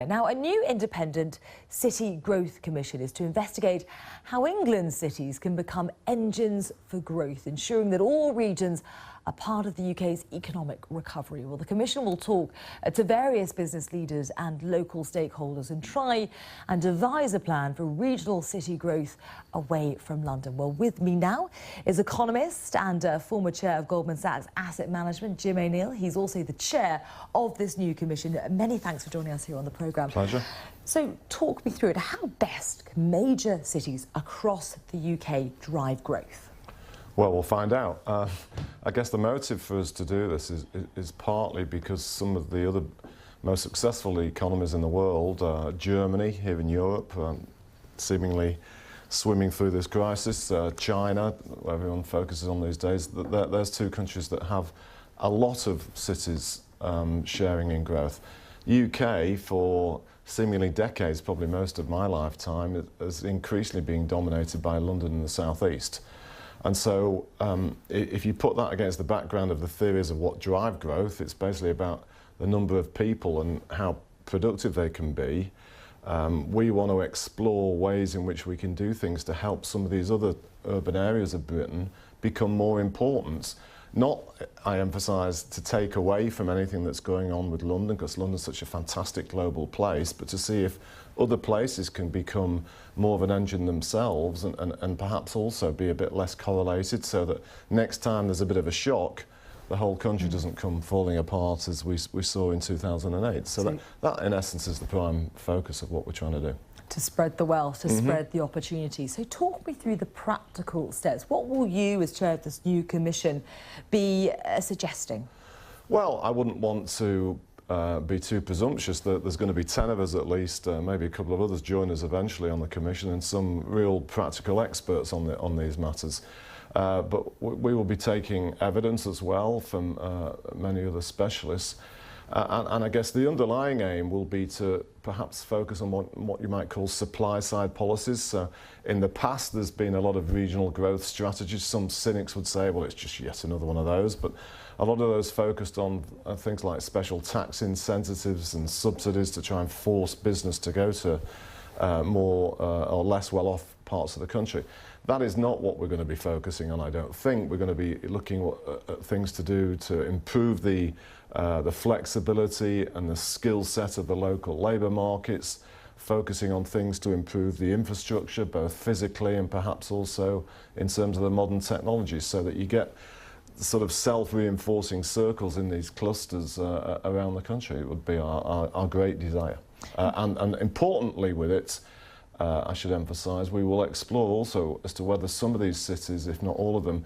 Now, a new independent city growth commission is to investigate how England's cities can become engines for growth, ensuring that all regions are part of the UK's economic recovery. Well, the commission will talk to various business leaders and local stakeholders and try and devise a plan for regional city growth away from London. Well, with me now is economist and former chair of Goldman Sachs Asset Management, Jim O'Neill. He's also the chair of this new commission. Many thanks for joining us here on the programme. Pleasure. So talk me through it. How best can major cities across the UK drive growth? Well, we'll find out. I guess the motive for us to do this is partly because some of the other most successful economies in the world, Germany here in Europe, seemingly swimming through this crisis, China, where everyone focuses on these days, there's two countries that have a lot of cities sharing in growth. UK, for seemingly decades, probably most of my lifetime, is increasingly being dominated by London and the southeast. And so if you put that against the background of the theories of what drive growth, it's basically about the number of people and how productive they can be. We want to explore ways in which we can do things to help some of these other urban areas of Britain become more important. Not, I emphasise, to take away from anything that's going on with London, because London's such a fantastic global place, but to see if other places can become more of an engine themselves and perhaps also be a bit less correlated, so that next time there's a bit of a shock, the whole country doesn't come falling apart as we saw in 2008. So that in essence is the prime focus of what we're trying to do. To spread the wealth, to spread the opportunity. So talk me through the practical steps. What will you, as chair of this new commission, be suggesting? Well, I wouldn't want to be too presumptuous. There's going to be 10 of us at least, maybe a couple of others join us eventually on the commission, and some real practical experts on these matters. But we will be taking evidence as well from many other specialists. And I guess the underlying aim will be to perhaps focus on what you might call supply-side policies. In the past, there's been a lot of regional growth strategies. Some cynics would say, well, it's just yet another one of those. But a lot of those focused on things like special tax incentives and subsidies to try and force business to go to more or less well-off parts of the country. That is not what we're going to be focusing on, I don't think. We're going to be looking at things to do to improve the flexibility and the skill set of the local labour markets, focusing on things to improve the infrastructure, both physically and perhaps also in terms of the modern technologies, so that you get sort of self-reinforcing circles in these clusters around the country. It would be our great desire. And importantly with it, I should emphasise, we will explore also as to whether some of these cities, if not all of them,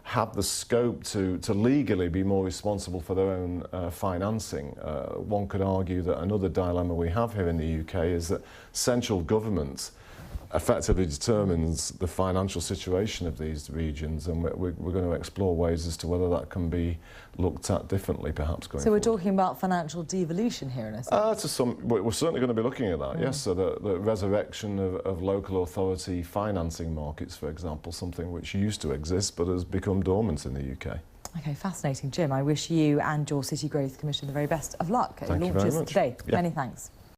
have the scope to legally be more responsible for their own financing. One could argue that another dilemma we have here in the UK is that central government effectively determines the financial situation of these regions, and we're going to explore ways as to whether that can be looked at differently perhaps going forward. So we're talking about financial devolution here in a sense? We're certainly going to be looking at that, yes. So the resurrection of local authority financing markets, for example, something which used to exist but has become dormant in the UK. OK, fascinating. Jim, I wish you and your City Growth Commission the very best of luck. Thank you very much. Today. Yeah. Many thanks.